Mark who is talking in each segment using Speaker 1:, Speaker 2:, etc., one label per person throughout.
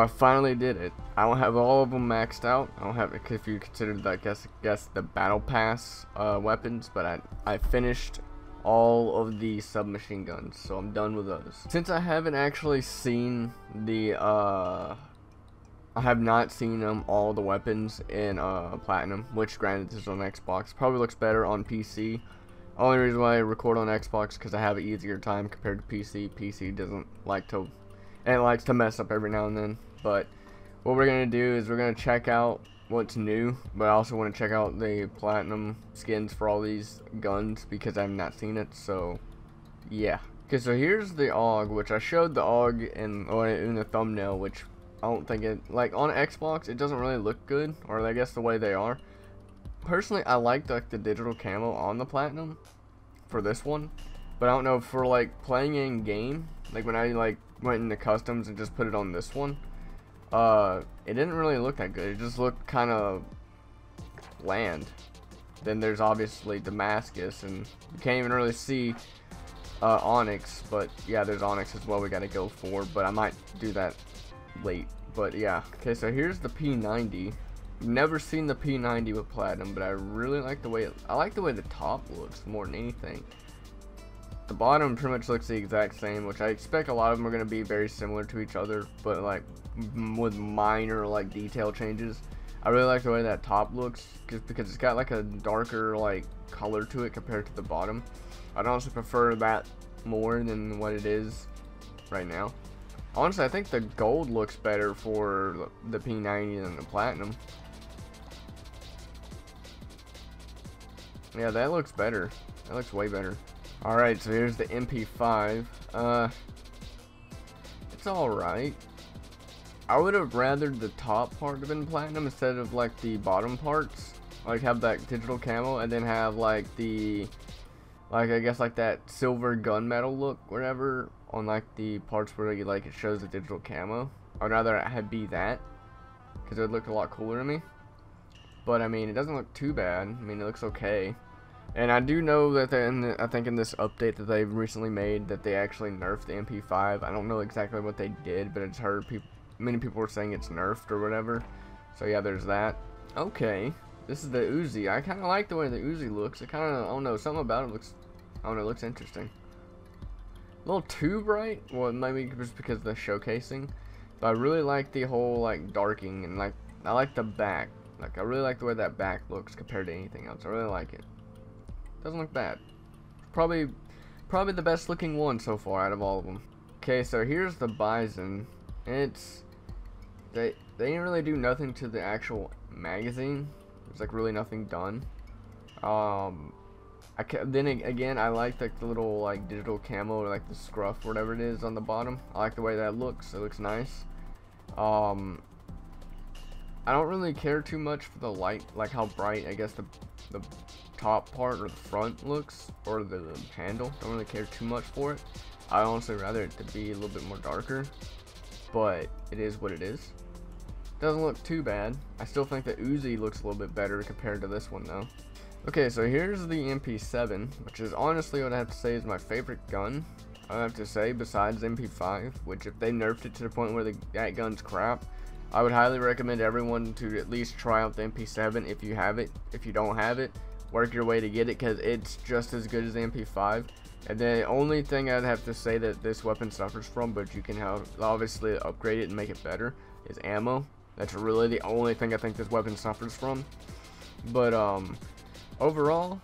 Speaker 1: I finally did it. I don't have all of them maxed out. I don't have it if you consider the, I guess the battle pass weapons, but I finished all of the submachine guns, so I'm done with those. Since I haven't actually seen the I have not seen all the weapons in Platinum, which granted this is on Xbox. Probably looks better on PC. Only reason why I record on Xbox because I have an easier time compared to PC. PC doesn't like to, and it likes to mess up every now and then. But what we're gonna do is we're gonna check out what's new, but I also want to check out the Platinum skins for all these guns because I've not seen it. So yeah. Okay, so here's the AUG, which I showed the AUG in the thumbnail, which I don't think it, like on Xbox it doesn't really look good, or I guess the way they are. Personally, I like the digital camo on the Platinum for this one, but I don't know, for like playing in game, like when I like went into customs and just put it on this one, it didn't really look that good. It just looked kind of bland. Then there's obviously Damascus, and you can't even really see Onyx, but yeah, there's Onyx as well we gotta go for, but I might do that late. But yeah, okay, so here's the P90. Never seen the P90 with Platinum, but I really like the way I like the way the top looks more than anything. The bottom pretty much looks the exact same, which I expect a lot of them are going to be very similar to each other, but like with minor like detail changes. I really like the way that top looks just because it's got like a darker like color to it compared to the bottom. I'd honestly prefer that more than what it is right now. Honestly, I think the gold looks better for the P90 than the Platinum. Yeah, that looks better. That looks way better. Alright, so here's the MP5. It's alright. I would have rathered the top part have been Platinum instead of like the bottom parts. Like have that digital camo and then have like the, like I guess like that silver gunmetal look, whatever, on like the parts where you, like it shows the digital camo. I'd rather it be that, because it would look a lot cooler to me. But I mean, it doesn't look too bad. I mean, it looks okay. And I do know that I think in this update that they've recently made that they actually nerfed the MP5. I don't know exactly what they did, but I just heard many people were saying it's nerfed or whatever. So yeah, there's that. Okay, this is the Uzi. I kind of like the way the Uzi looks. It kind of, I don't know, something about it looks, I don't know, it looks interesting. A little too bright. Well, maybe just because of the showcasing. But I really like the whole like darking, and like I like the back. Like I really like the way that back looks compared to anything else. I really like it. Doesn't look bad. Probably the best looking one so far out of all of them. Okay, so here's the Bison. It's they didn't really do nothing to the actual magazine. There's like really nothing done. Then again, I like like the little like digital camo or like the scruff, whatever it is on the bottom. I like the way that looks. It looks nice. I don't really care too much for the light, like how bright I guess the top part or the front looks, or the handle. Don't really care too much for it. I honestly rather it to be a little bit more darker, but it is what it is. Doesn't look too bad. I still think the Uzi looks a little bit better compared to this one though. Okay, so here's the MP7, which is honestly what I have to say is my favorite gun. I have to say, besides MP5, which if they nerfed it to the point where that gun's crap, I would highly recommend everyone to at least try out the MP7 if you have it. If you don't have it, work your way to get it, because it's just as good as the MP5. And the only thing I'd have to say that this weapon suffers from, but you can obviously upgrade it and make it better, is ammo. That's really the only thing I think this weapon suffers from. But overall,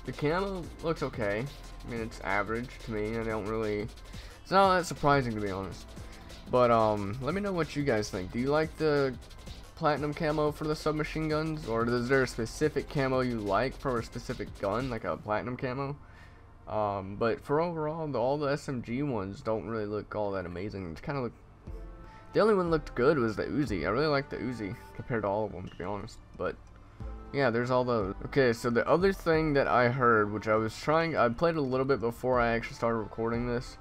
Speaker 1: the camo looks okay. I mean, it's average to me. I don't really, it's not that surprising to be honest. But let me know what you guys think. Do you like the Platinum camo for the submachine guns, or is there a specific camo you like for a specific gun, like a Platinum camo? But for overall, all the SMG ones don't really look all that amazing. It's kind of the only one that looked good was the Uzi. I really like the Uzi compared to all of them, to be honest. But yeah, there's all those. Okay, so the other thing that I heard, which I played a little bit before I actually started recording this,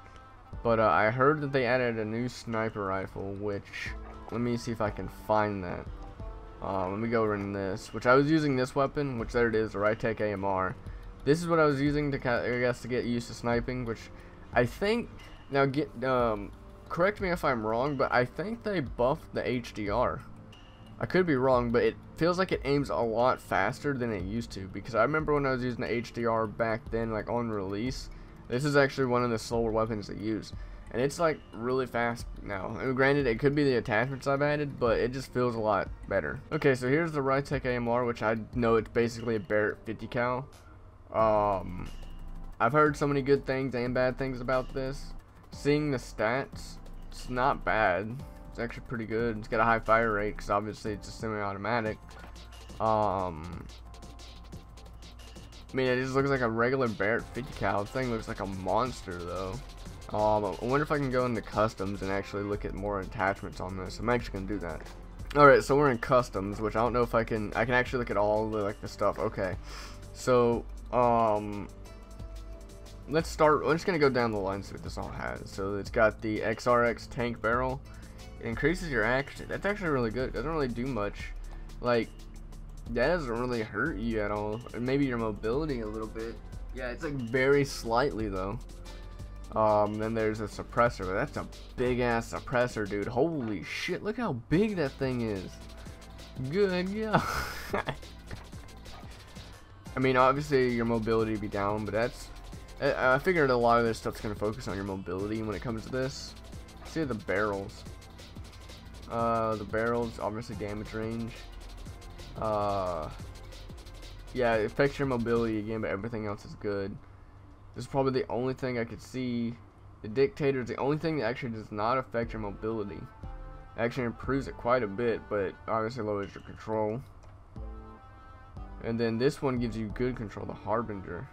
Speaker 1: but I heard that they added a new sniper rifle, which, let me see if I can find that. Let me go over in this, which I was using this weapon, which there it is, the Rytec AMR. This is what I was using to, I guess, to get used to sniping, which I think, now correct me if I'm wrong, but I think they buffed the HDR. I could be wrong, but it feels like it aims a lot faster than it used to, because I remember when I was using the HDR back then, like on release, this is actually one of the slower weapons to use, and it's like really fast now. And granted, it could be the attachments I've added, but it just feels a lot better. Okay, so here's the Rytech AMR, which I know it's basically a Barrett 50 cal. I've heard so many good things and bad things about this. Seeing the stats, it's not bad. It's actually pretty good. It's got a high fire rate because obviously it's a semi-automatic. I mean, it just looks like a regular Barrett 50 cal. The thing looks like a monster though. I wonder if I can go into customs and actually look at more attachments on this. I'm actually gonna do that. Alright, so we're in customs, which I don't know if I can actually look at all the the stuff. Okay, so let's start. I'm just gonna go down the line and see what this all has. So it's got the XRX tank barrel. It increases your accuracy. That's actually really good. It doesn't really do much. Like, that doesn't really hurt you at all. Maybe your mobility a little bit. Yeah, it's like very slightly though. Then there's a suppressor. That's a big ass suppressor, dude. Holy shit, look how big that thing is. Good, yeah. I mean, obviously your mobility would be down, but that's, I figured a lot of this stuff's gonna focus on your mobility when it comes to this. See the barrels. The barrels, obviously damage range. Yeah, it affects your mobility again, but everything else is good. This is probably the only thing I could see. The dictator is the only thing that actually does not affect your mobility. It actually improves it quite a bit, but obviously lowers your control. And then this one gives you good control, the harbinger.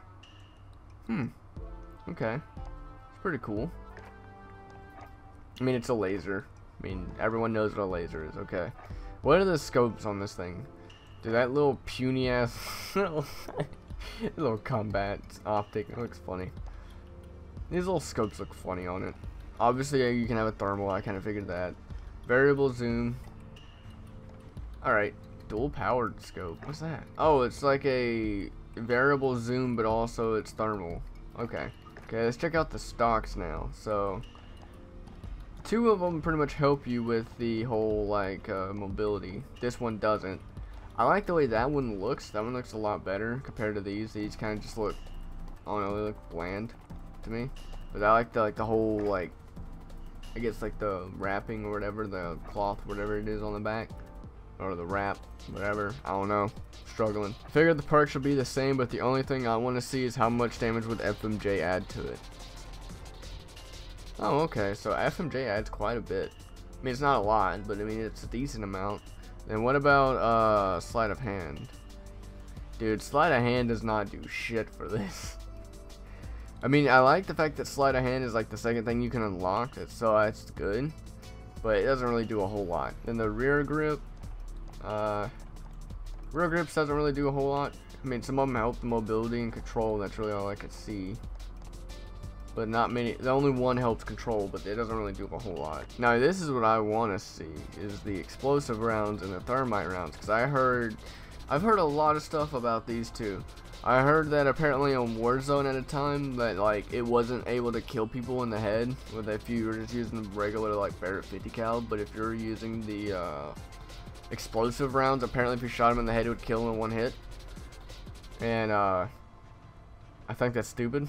Speaker 1: Okay, it's pretty cool. I mean, it's a laser. I mean, everyone knows what a laser is. Okay, what are the scopes on this thing? Dude, that little puny ass little combat optic, it looks funny. These little scopes look funny on it. Obviously, you can have a thermal. I kind of figured that. Variable zoom. Alright, dual powered scope. What's that? Oh, it's like a variable zoom, but also it's thermal. Okay. Okay, let's check out the stocks now. So, two of them pretty much help you with the whole like mobility. This one doesn't. I like the way that one looks. That one looks a lot better compared to these. These kind of just look, I don't know, they look bland to me. But I like the whole like, I guess like the wrapping or whatever, the cloth, whatever it is on the back, or the wrap, whatever. I don't know. Struggling. I figured the perks should be the same, but the only thing I want to see is how much damage would FMJ add to it. Oh, okay. So FMJ adds quite a bit. I mean, it's not a lot, but I mean it's a decent amount. Then what about sleight of hand? Dude, sleight of hand does not do shit for this. I mean, I like the fact that sleight of hand is like the second thing you can unlock, so that's good, but it doesn't really do a whole lot. Then the rear grip, rear grips doesn't really do a whole lot. I mean, some of them help the mobility and control. That's really all I could see, but not many. The only one helps control, but it doesn't really do a whole lot. Now this is what I want to see, is the explosive rounds and the thermite rounds, because I've heard a lot of stuff about these two. I heard that apparently on Warzone at a time that like it wasn't able to kill people in the head with if you were just using the regular like Barrett 50 cal, but if you're using the explosive rounds, apparently if you shot him in the head it would kill him in one hit. And I think that's stupid,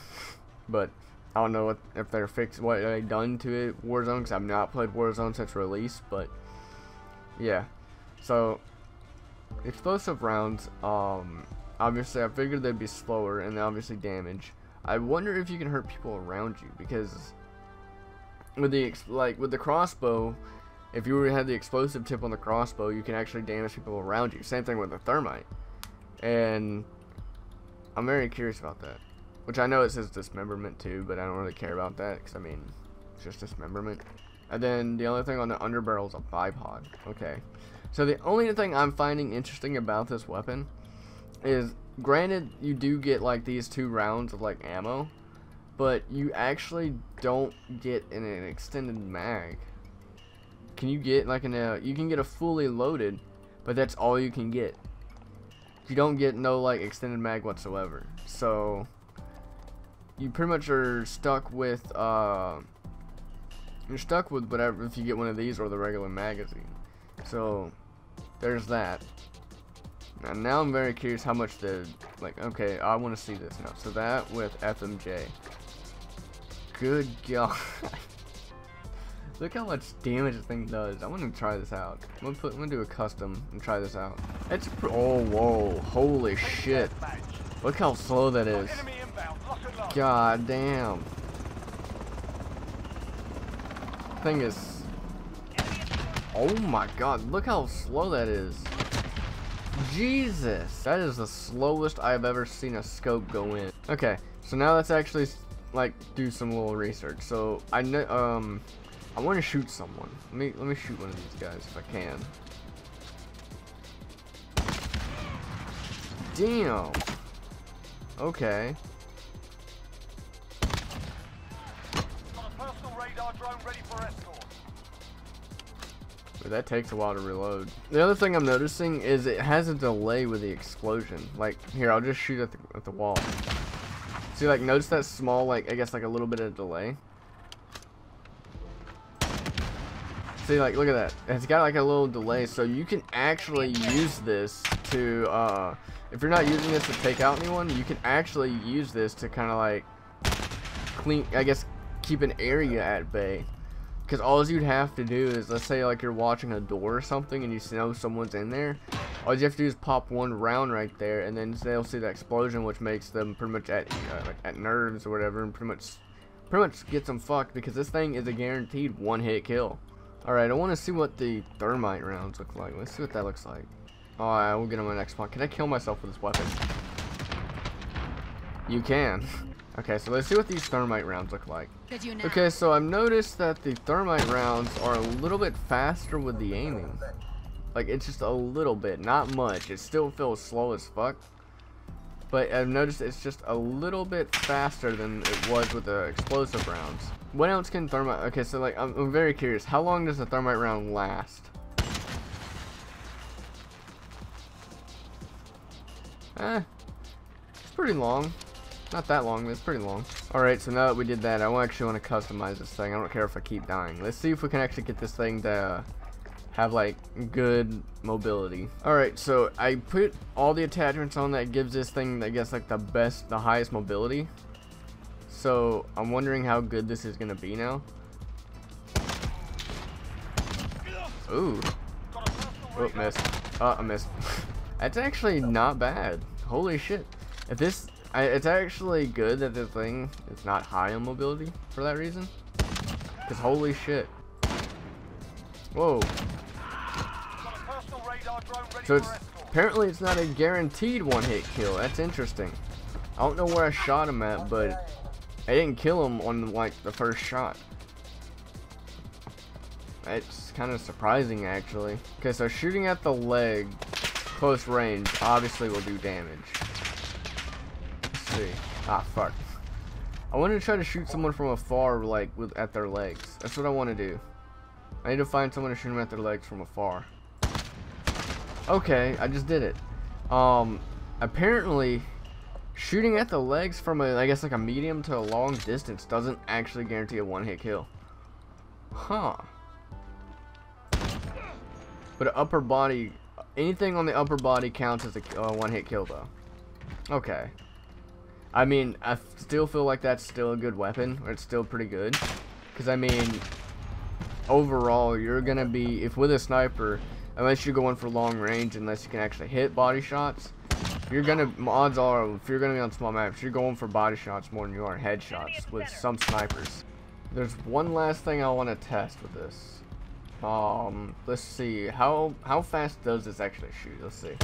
Speaker 1: but I don't know if they're fixed, what they done to it, Warzone, because I've not played Warzone since release. But yeah, so explosive rounds, obviously I figured they'd be slower and obviously damage. I wonder if you can hurt people around you, because with the crossbow, if you had the explosive tip on the crossbow, you can actually damage people around you. Same thing with the thermite, and I'm very curious about that. Which I know it says dismemberment too, but I don't really care about that, because I mean, it's just dismemberment. And then the only thing on the underbarrel is a bipod. Okay, so the only thing I'm finding interesting about this weapon is, granted, you do get like these 2 rounds of like ammo, but you actually don't get in an extended mag. Can you get like you can get a fully loaded, but that's all you can get. You don't get no like extended mag whatsoever. So you pretty much are stuck with You're stuck with whatever if you get one of these or the regular magazine. So there's that. Now I'm very curious how much the, like, okay, I want to see this now. So that with FMJ. Good God. Look how much damage the thing does. I want to try this out. I'm gonna do a custom and try this out. It's oh whoa, holy shit. Look how slow that is. God damn. Thing is, oh my God, look how slow that is. Jesus, that is the slowest I've ever seen a scope go in. Okay, so now let's actually like do some little research. So I know I want to shoot someone. Let me shoot one of these guys if I can. Damn. Okay.
Speaker 2: Got a personal radar drone ready for escort.
Speaker 1: But that takes a while to reload. The other thing I'm noticing is it has a delay with the explosion. Like here, I'll just shoot at the wall. See, like, notice that small, like, I guess like a little bit of delay. See, like, look at that. It's got like a little delay, so you can actually use this to, if you're not using this to take out anyone, you can actually use this to kind of like clean, I guess, keep an area at bay. Because all you'd have to do is, let's say like you're watching a door or something and you know someone's in there. All you have to do is pop one round right there, and then they'll see the explosion, which makes them pretty much at like at nerves or whatever, and pretty much gets them fucked, because this thing is a guaranteed one-hit kill. All right, I want to see what the thermite rounds look like. Let's see what that looks like. All right, we'll get on my next spot. Can I kill myself with this weapon? You can. Okay, so let's see what these thermite rounds look like. Okay, so I've noticed that the thermite rounds are a little bit faster with the aiming. Like, it's just a little bit, not much. It still feels slow as fuck. But I've noticed it's just a little bit faster than it was with the explosive rounds. What else can thermite... Okay, so like, I'm very curious. How long does a thermite round last? It's pretty long. Not that long, but it's pretty long. Alright, so now that we did that, I actually want to customize this thing. I don't care if I keep dying. Let's see if we can actually get this thing to have like good mobility. Alright, so I put all the attachments on that gives this thing, I guess, like the highest mobility. So I'm wondering how good this is gonna be now. Ooh. Oh, missed. Oh, I missed. That's actually not bad. Holy shit. If this, it's actually good that the thing is not high on mobility for that reason. Because holy shit. Whoa. So it's apparently it's not a guaranteed one-hit kill. That's interesting. I don't know where I shot him at, but I didn't kill him on like the first shot. It's kind of surprising actually. Okay, so shooting at the leg, close range, obviously will do damage. Let's see. Ah, fuck. I want to try to shoot someone from afar, like at their legs. That's what I want to do. I need to find someone to shoot them at their legs from afar. Okay, I just did it. Apparently, shooting at the legs from a, I guess like a medium to a long distance doesn't actually guarantee a one-hit kill. Huh. But an upper body, anything on the upper body counts as a one-hit kill though. Okay. I mean, I still feel like that's still a good weapon, or it's still pretty good. Because I mean, overall, you're gonna be, if with a sniper, unless you're going for long range, unless you can actually hit body shots, you're gonna, odds are, if you're gonna be on small maps, you're going for body shots more than you are headshots with some snipers. There's one last thing I want to test with this. Let's see, how fast does this actually shoot? Let's see.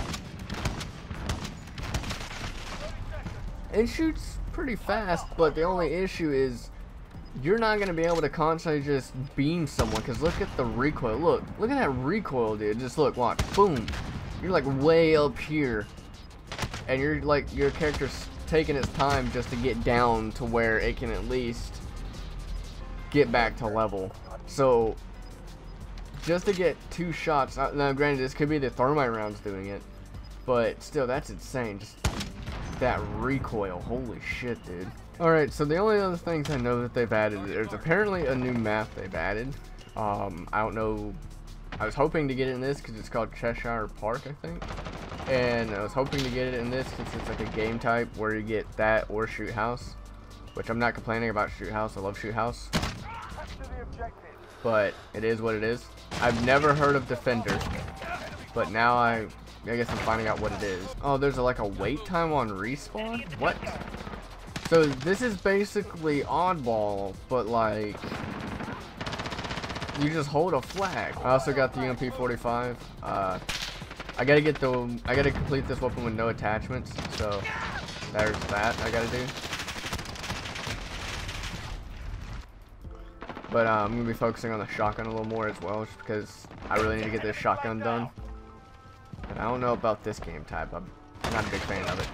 Speaker 1: It shoots pretty fast, but the only issue is you're not going to be able to constantly just beam someone, because look at the recoil. Look at that recoil, dude. Just look, watch, boom. You're like way up here, and you're like, your character's taking its time just to get down to where it can at least get back to level. So just to get 2 shots, now granted this could be the thermite rounds doing it, but still, that's insane. Just that recoil. Holy shit, dude. Alright, so the only other things I know that they've added, there's apparently a new map they've added. I don't know. I was hoping to get it in this because it's called Cheshire Park, I think. And I was hoping to get it in this since it's like a game type where you get that or Shoot House. Which I'm not complaining about Shoot House. I love Shoot House. But it is what it is. I've never heard of Defender. But now I guess I'm finding out what it is. Oh, there's like a wait time on respawn? What? So this is basically Oddball, but like you just hold a flag. I also got the UMP-45. I gotta complete this weapon with no attachments, so there's that I gotta do. But I'm gonna be focusing on the shotgun a little more as well, just because I really need to get this shotgun done. But I don't know about this game type. I'm not a big fan of it.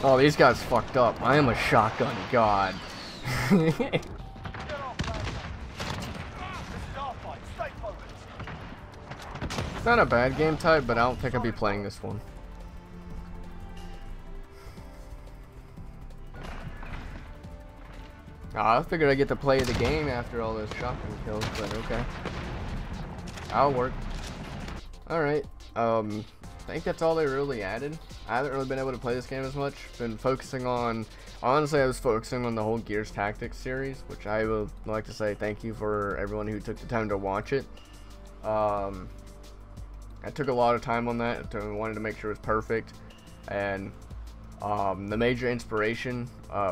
Speaker 1: Oh, these guys fucked up. I am a shotgun god. It's not a bad game type, but I don't think I'll be playing this one. I figured I'd get to play the game after all those shotgun kills, but okay. That'll work. Alright, I think that's all they really added. I haven't really been able to play this game as much. Been focusing on, honestly, I was focusing on the whole Gears Tactics series, which I would like to say thank you for everyone who took the time to watch it. I took a lot of time on that. I wanted to make sure it was perfect, and the major inspiration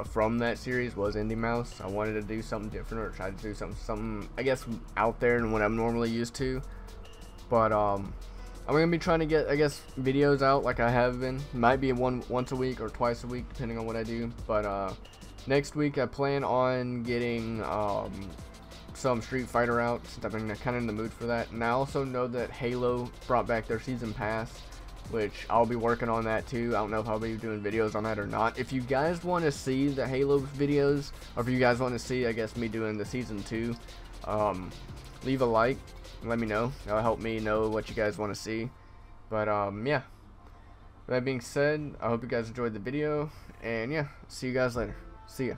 Speaker 1: from that series was Indie Mouse. I wanted to do something different, or try to do something I guess out there than what I'm normally used to. But I'm gonna be trying to get, I guess, videos out like I have been. Might be once a week or twice a week, depending on what I do. But next week I plan on getting some Street Fighter out, since I've been kind of in the mood for that. And I also know that Halo brought back their season pass, which I'll be working on that too. I don't know if I'll be doing videos on that or not. If you guys want to see the Halo videos, or if you guys want to see, I guess, me doing the season 2, leave a like. Let me know. That'll help me know what you guys want to see. But yeah, with that being said, I hope you guys enjoyed the video, and yeah, see you guys later. See ya.